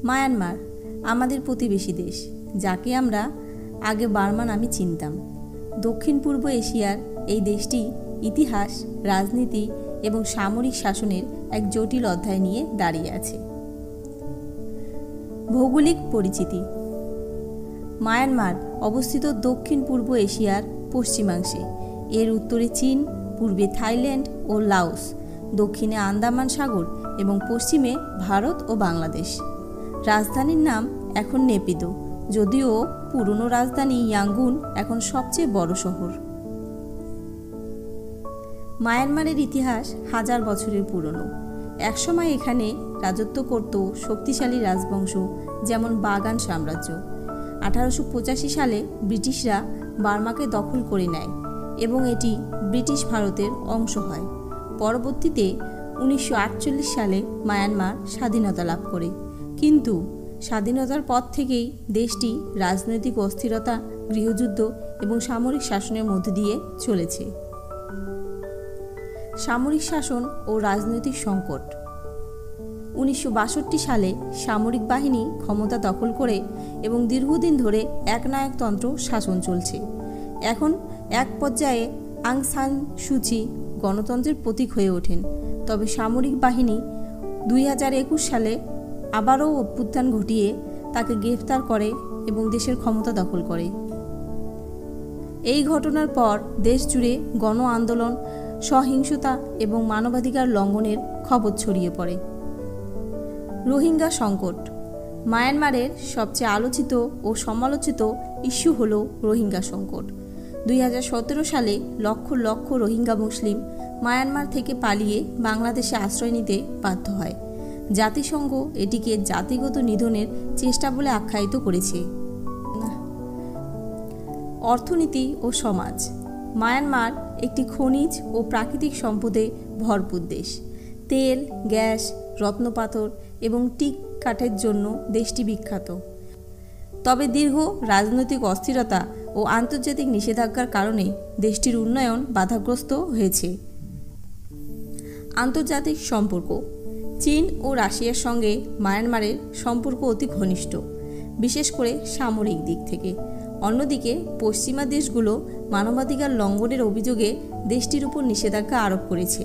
Myanmar আমাদের প্রতিবেশী দেশ, যাকে আমরা আগে বার্মা নামে চিনতাম। দক্ষিণ পূর্ব এশিয়ার এই দেশটি ইতিহাস, রাজনীতি এবং সামরিক শাসনের এক জটিল অধ্যায় নিয়ে দাঁড়িয়ে আছে। ভৌগোলিক পরিচিতি। মায়ানমার অবস্থিত দক্ষিণ পূর্ব এশিয়ার পশ্চিমাংশে। এর উত্তরে চীন, পূর্বে থাইল্যান্ড ও লাওস, দক্ষিণে আন্দামান সাগর এবং পশ্চিমে ভারত ও বাংলাদেশ। রাজধানীর নাম এখন নেপিদো, যদিও পুরনো রাজধানী ইয়াঙ্গুন এখন সবচেয়ে বড় শহর। মায়ানমারের ইতিহাস হাজার বছরের পুরনো। একসময় এখানে রাজত্ব করত শক্তিশালী রাজবংশ, যেমন বাগান সাম্রাজ্য। 1885 সালে ব্রিটিশরা বার্মাকে দখল করে নেয় এবং এটি ব্রিটিশ ভারতের অংশ হয়। পরবর্তীতে 1948 সালে মায়ানমার স্বাধীনতা লাভ করে, কিন্তু স্বাধীনতার পর থেকেই দেশটি রাজনৈতিক অস্থিরতা, গৃহযুদ্ধ এবং সামরিক শাসনের মধ্যে দিয়ে চলেছে। সামরিক শাসন ও রাজনৈতিক সংকট। 1962 সালে সামরিক বাহিনী ক্ষমতা দখল করে এবং দীর্ঘদিন ধরে একনায়কতন্ত্র শাসন চলছে। এখন এক পর্যায়ে আং সান সুচি গণতন্ত্রের প্রতীক হয়ে ওঠেন, তবে সামরিক বাহিনী 2021 সালে আবারও অভ্যুত্থান ঘটিয়ে তাকে গ্রেফতার করে এবং দেশের ক্ষমতা দখল করে। এই ঘটনার পর দেশ জুড়ে গণ আন্দোলন, সহিংসতা এবং মানবাধিকার লঙ্ঘনের খবর ছড়িয়ে পড়ে। রোহিঙ্গা সংকট। মায়ানমারের সবচেয়ে আলোচিত ও সমালোচিত ইস্যু হল রোহিঙ্গা সংকট। 2017 সালে লক্ষ লক্ষ রোহিঙ্গা মুসলিম মায়ানমার থেকে পালিয়ে বাংলাদেশে আশ্রয় নিতে বাধ্য হয়। জাতিসংঘ এটিকে জাতিগত নিধনের চেষ্টা বলে আখ্যায়িত করেছে। অর্থনীতি ও সমাজ। মায়ানমার একটি খনিজ ও প্রাকৃতিক সম্পদে ভরপুর দেশ। তেল, গ্যাস, রত্নপাথর এবং টিক কাঠের জন্য দেশটি বিখ্যাত। তবে দীর্ঘ রাজনৈতিক অস্থিরতা ও আন্তর্জাতিক নিষেধাজ্ঞার কারণে দেশটির উন্নয়ন বাধাগ্রস্ত হয়েছে। আন্তর্জাতিক সম্পর্ক। চীন ও রাশিয়ার সঙ্গে মায়ানমারের সম্পর্ক অতি ঘনিষ্ঠ, বিশেষ করে সামরিক দিক থেকে। অন্যদিকে পশ্চিমা দেশগুলো মানবাধিকার লঙ্ঘনের অভিযোগে দেশটির উপর নিষেধাজ্ঞা আরোপ করেছে।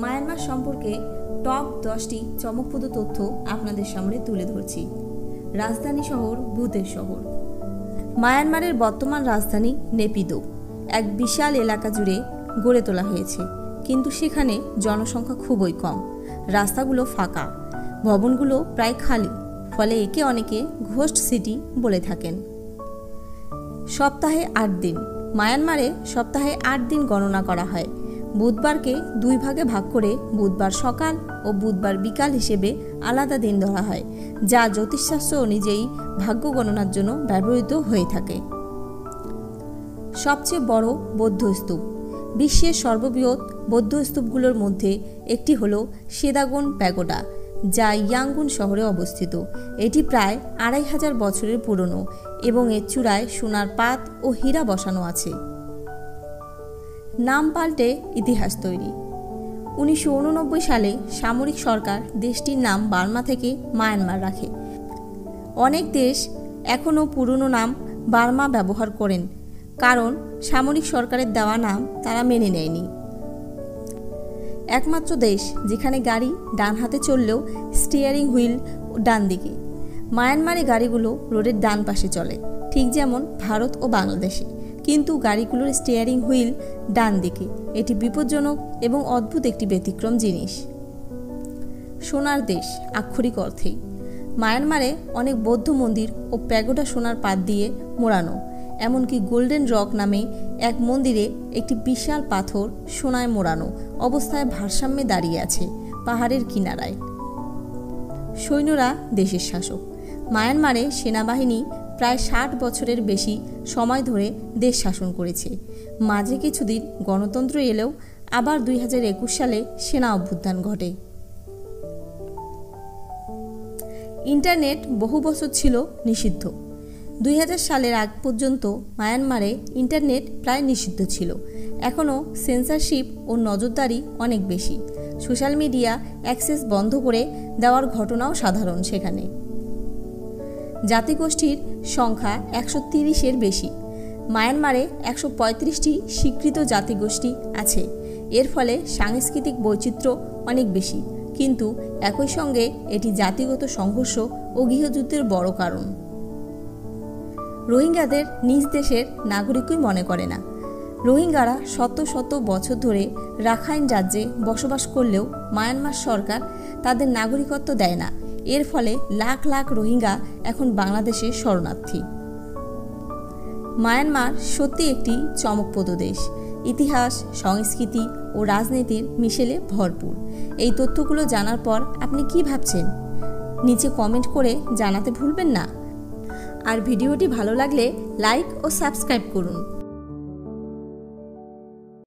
মায়ানমার সম্পর্কে টপ 10টি চমকপ্রদ তথ্য আপনাদের সামনে তুলে ধরছি। রাজধানী শহর ভূতের শহর। মায়ানমারের বর্তমান রাজধানী নেপিদো এক বিশাল এলাকা জুড়ে গড়ে তোলা হয়েছে, কিন্তু সেখানে জনসংখ্যা খুবই কম। রাস্তাগুলো ফাঁকা, ভবনগুলো প্রায় খালি, ফলে একে অনেকে ঘোস্ট সিটি বলে থাকেন। সপ্তাহে 8 দিন। মায়ানমারে সপ্তাহে 8 দিন গণনা করা হয়। বুধবারকে 2 ভাগে ভাগ করে বুধবার সকাল ও বুধবার বিকাল হিসেবে আলাদা দিন ধরা হয়, যা জ্যোতিষশাস্ত্র অনুযায়ী ভাগ্য গণনার জন্য ব্যবহৃত হয়ে থাকে। সবচেয়ে বড় বৌদ্ধ স্তূপ। বিশ্বের সর্ববৃহৎ বৌদ্ধ স্তূপগুলোর মধ্যে একটি হল সেদাগোন প্যাগোডা, যা ইয়াঙ্গুন শহরে অবস্থিত। এটি প্রায় 2500 বছরের পুরনো এবং এর চূড়ায় সোনার পাত ও হীরা বসানো আছে। নাম পাল্টে ইতিহাস তৈরি। 1989 সালে সামরিক সরকার দেশটির নাম বার্মা থেকে মায়ানমার রাখে। অনেক দেশ এখনও পুরনো নাম বার্মা ব্যবহার করেন, কারণ সামরিক সরকারের দেওয়া নাম তারা মেনে নেয়নি। একমাত্র দেশ যেখানে গাড়ি ডান হাতে চললেও স্টিয়ারিং হুইল ডান দিকে। মায়ানমারে গাড়িগুলো রোডের ডান পাশে চলে, ঠিক যেমন ভারত ও বাংলাদেশে, কিন্তু গাড়িগুলোর স্টিয়ারিং হুইল ডান দিকে। এটি বিপজ্জনক এবং অদ্ভুত একটি ব্যতিক্রম জিনিস। সোনার দেশ আক্ষরিক অর্থেই। মায়ানমারে অনেক বৌদ্ধ মন্দির ও প্যাগোডা সোনার পাত দিয়ে মোড়ানো। এমনকি গোল্ডেন রক নামে এক মন্দিরে একটি বিশাল পাথর সোনায় মোড়ানো অবস্থায় ভারসাম্যে দাঁড়িয়ে আছে পাহাড়ের কিনারায়। সৈন্যরা দেশের শাসক। মায়ানমারে সেনাবাহিনী প্রায় 60 বছরের বেশি সময় ধরে দেশ শাসন করেছে। মাঝে কিছুদিন গণতন্ত্র এলেও আবার 2021 সালে সেনা অভ্যুত্থান ঘটে। ইন্টারনেট বহু বছর ছিল নিষিদ্ধ। 2000 সালের আগ পর্যন্ত মায়ানমারে ইন্টারনেট প্রায় নিষিদ্ধ ছিল। এখনও সেন্সরশিপ ও নজরদারি অনেক বেশি। সোশ্যাল মিডিয়া অ্যাক্সেস বন্ধ করে দেওয়ার ঘটনাও সাধারণ সেখানে। জাতিগোষ্ঠীর সংখ্যা 130-এর বেশি। মায়ানমারে 135টি স্বীকৃত জাতিগোষ্ঠী আছে। এর ফলে সাংস্কৃতিক বৈচিত্র্য অনেক বেশি, কিন্তু একই সঙ্গে এটি জাতিগত সংঘর্ষ ও গৃহযুদ্ধের বড় কারণ। রোহিঙ্গাদের নিজ দেশের নাগরিকই মনে করে না। রোহিঙ্গারা শত শত বছর ধরে রাখাইন রাজ্যে বসবাস করলেও মায়ানমার সরকার তাদের নাগরিকত্ব দেয় না। এর ফলে লাখ লাখ রোহিঙ্গা এখন বাংলাদেশে শরণার্থী। মায়ানমার সত্যি একটি চমকপ্রদ দেশ। ইতিহাস, সংস্কৃতি ও রাজনীতির মিশেলে ভরপুর। এই তথ্যগুলো জানার পর আপনি কি ভাবছেন? নিচে কমেন্ট করে জানাতে ভুলবেন না। আর ভিডিওটি ভালো লাগলে লাইক ও সাবস্ক্রাইব করুন।